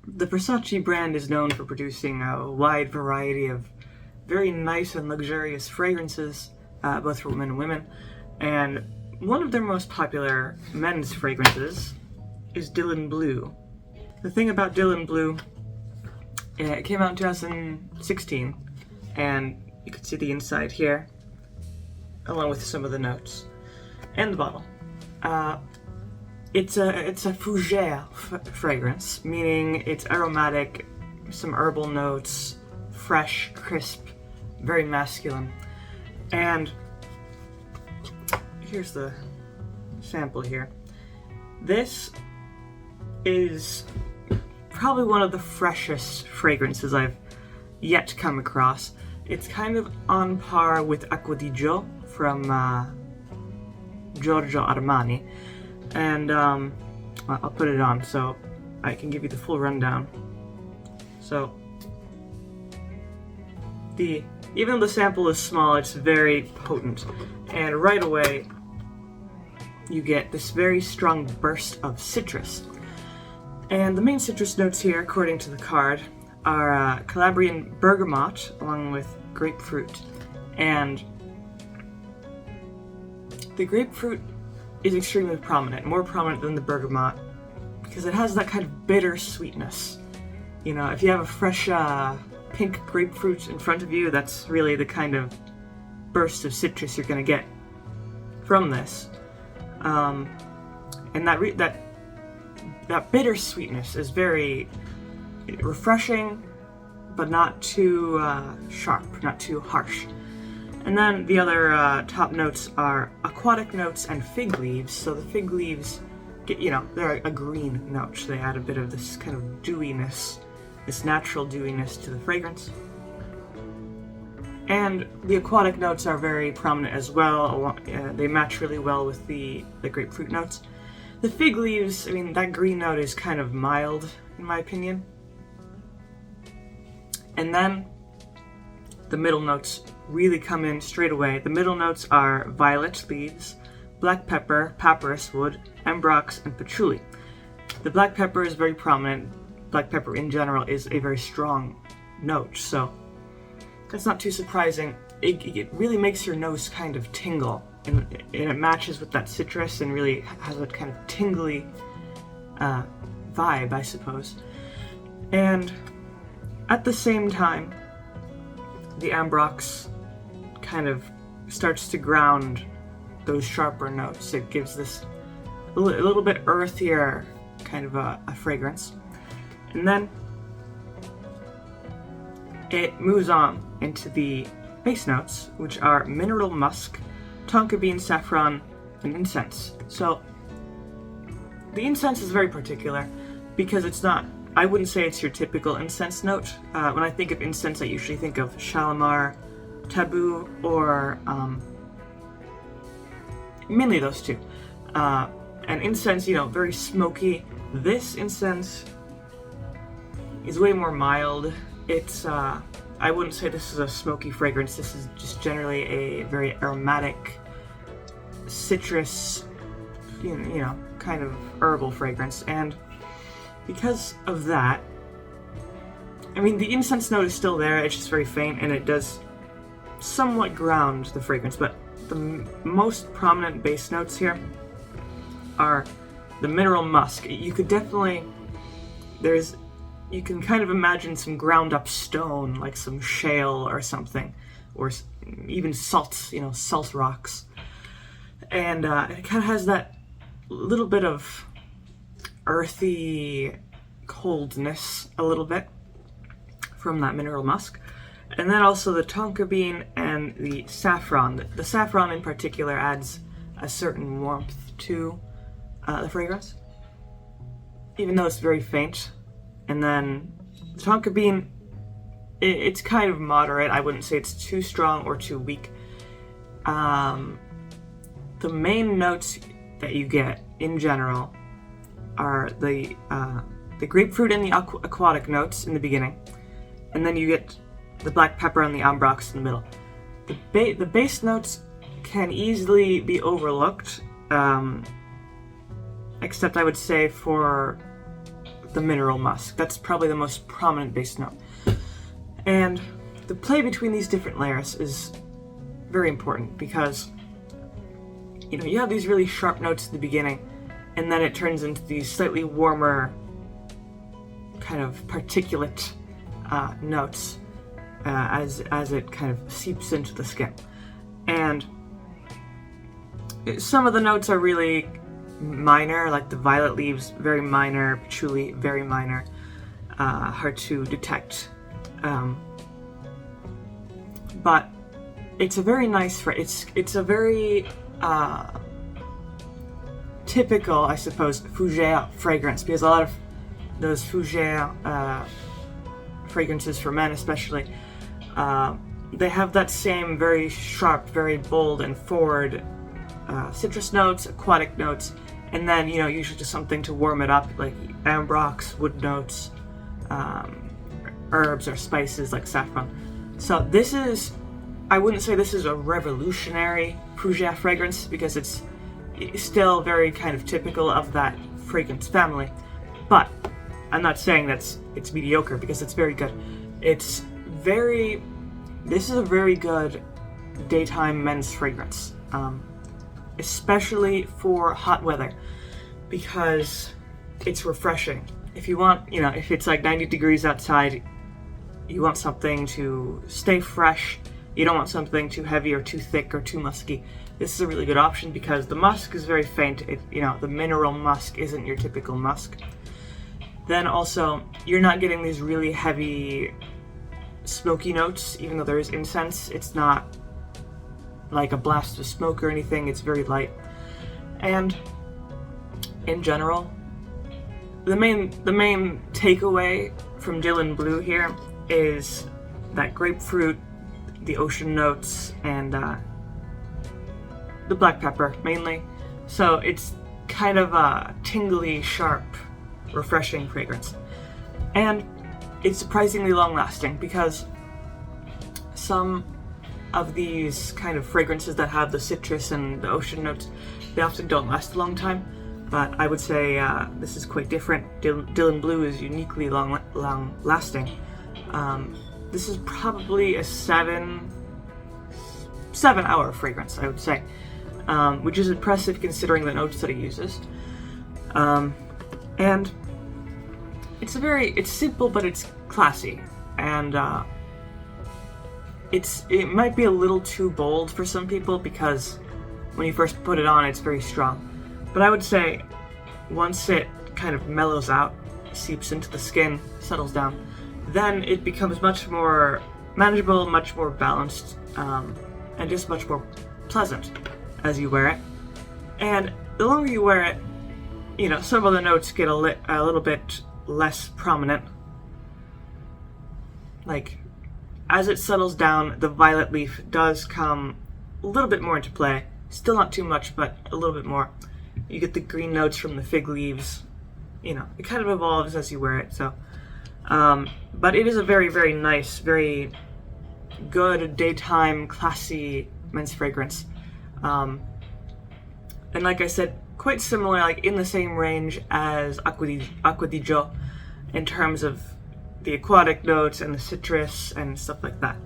The Versace brand is known for producing a wide variety of very nice and luxurious fragrances, both for men and women. And one of their most popular men's fragrances is Dylan Blue. The thing about Dylan Blue, it came out in 2016, and you can see the inside here, along with some of the notes, and the bottle. It's a fougère fragrance, meaning it's aromatic, some herbal notes, fresh, crisp, very masculine. And here's the sample here. This is probably one of the freshest fragrances I've yet come across. It's kind of on par with Acqua di Gio from Giorgio Armani. And I'll put it on so I can give you the full rundown. So, even though the sample is small, it's very potent. And right away, you get this very strong burst of citrus. And the main citrus notes here, according to the card, are Calabrian bergamot along with grapefruit. And the grapefruit is extremely prominent, more prominent than the bergamot, because it has that kind of bitter sweetness. You know, if you have a fresh pink grapefruit in front of you, that's really the kind of burst of citrus you're going to get from this. And that bitter sweetness is very refreshing, but not too sharp, not too harsh. And then the other top notes are aquatic notes and fig leaves. So the fig leaves, they're a green note. So they add a bit of this kind of dewiness, this natural dewiness to the fragrance. And the aquatic notes are very prominent as well. They match really well with the grapefruit notes. The fig leaves, that green note is kind of mild, in my opinion. And then the middle notes really come in straight away. The middle notes are violet leaves, black pepper, papyrus wood, ambrox, and patchouli. The black pepper is very prominent. Black pepper in general is a very strong note, so that's not too surprising. It really makes your nose kind of tingle, and it matches with that citrus and really has that kind of tingly vibe, I suppose. And at the same time, the ambrox kind of starts to ground those sharper notes. It gives this a little bit earthier kind of a fragrance. And then it moves on into the base notes, which are mineral musk, tonka bean, saffron, and incense. So the incense is very particular because it's not, I wouldn't say it's your typical incense note. When I think of incense, I usually think of Shalimar, Taboo, or mainly those two. And incense, very smoky. This incense is way more mild. It's, I wouldn't say this is a smoky fragrance. This is just generally a very aromatic, citrus, kind of herbal fragrance. And because of that, the incense note is still there, it's just very faint, and it does somewhat ground the fragrance, but the most prominent base notes here are the mineral musk. You could definitely, you can kind of imagine some ground up stone, like some shale or something, or even salt, salt rocks. And it kind of has that little bit of earthy coldness, a little bit, from that mineral musk. And then also the tonka bean and the saffron. The saffron in particular adds a certain warmth to the fragrance, even though it's very faint. And then the tonka bean, it's kind of moderate. I wouldn't say it's too strong or too weak. The main notes that you get in general are the grapefruit and the aquatic notes in the beginning, and then you get the black pepper and the ambrox in the middle. The base notes can easily be overlooked, except I would say for the mineral musk. That's probably the most prominent base note. And the play between these different layers is very important because, you know, you have these really sharp notes at the beginning, and then it turns into these slightly warmer, kind of particulate notes as it kind of seeps into the skin. And some of the notes are really minor, like the violet leaves, very minor, patchouli, very minor, hard to detect. But it's a very nice, it's a very typical, I suppose, fougere fragrance, because a lot of those fougere fragrances for men especially, they have that same very sharp, very bold and forward citrus notes, aquatic notes, and then, you know, usually just something to warm it up, like ambrox, wood notes, herbs or spices like saffron. So this is, I wouldn't say this is a revolutionary fougere fragrance, because it's still very kind of typical of that fragrance family. But I'm not saying it's mediocre, because it's very good. This is a very good daytime men's fragrance, especially for hot weather, because it's refreshing. If you want, you know, if it's like 90 degrees outside, you want something to stay fresh. You don't want something too heavy or too thick or too musky. This is a really good option because the musk is very faint. You know, the mineral musk isn't your typical musk. Then also, you're not getting these really heavy, smoky notes, even though there is incense. It's not like a blast of smoke or anything. It's very light. And in general, the main takeaway from Dylan Blue here is that grapefruit, the ocean notes, and the black pepper mainly. So it's kind of a tingly, sharp, refreshing fragrance. And it's surprisingly long lasting, because some of these kind of fragrances that have the citrus and the ocean notes, they often don't last a long time. But I would say this is quite different. Dylan Blue is uniquely long lasting. This is probably a 7-hour fragrance, I would say, which is impressive considering the notes that it uses. And it's simple, but it's classy, and it might be a little too bold for some people, because when you first put it on, it's very strong. But I would say once it kind of mellows out, seeps into the skin, settles down, then it becomes much more manageable, much more balanced, and just much more pleasant as you wear it. And the longer you wear it, you know, some of the notes get a little bit less prominent. Like, as it settles down, the violet leaf does come a little bit more into play. Still not too much, but a little bit more. You get the green notes from the fig leaves. You know, it kind of evolves as you wear it, so. But it is a very, very nice, very good daytime, classy men's fragrance. And like I said, quite similar, like in the same range as Acqua di Gio in terms of the aquatic notes and the citrus and stuff like that.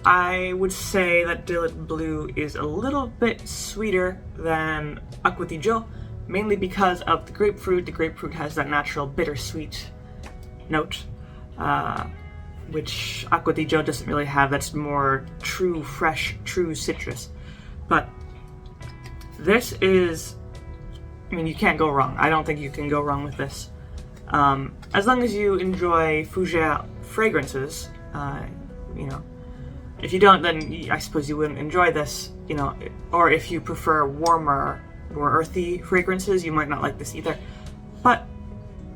I would say that Dylan Blue is a little bit sweeter than Acqua di Gio, mainly because of the grapefruit. The grapefruit has that natural bittersweet note, which Acqua di Gio doesn't really have. That's more true, fresh, true citrus. But this is, I mean, you can't go wrong. I don't think you can go wrong with this. As long as you enjoy fougere fragrances, you know, if you don't, then I suppose you wouldn't enjoy this, you know, or if you prefer warmer, more earthy fragrances, you might not like this either. But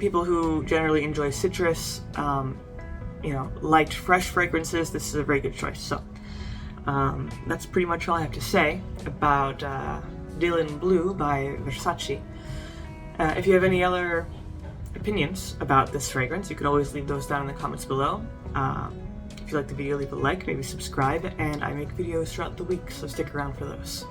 people who generally enjoy citrus, you know, light, fresh fragrances, this is a very good choice. So that's pretty much all I have to say about Dylan Blue by Versace. If you have any other opinions about this fragrance, you can always leave those down in the comments below. If you like the video, leave a like, maybe subscribe, and I make videos throughout the week, so stick around for those.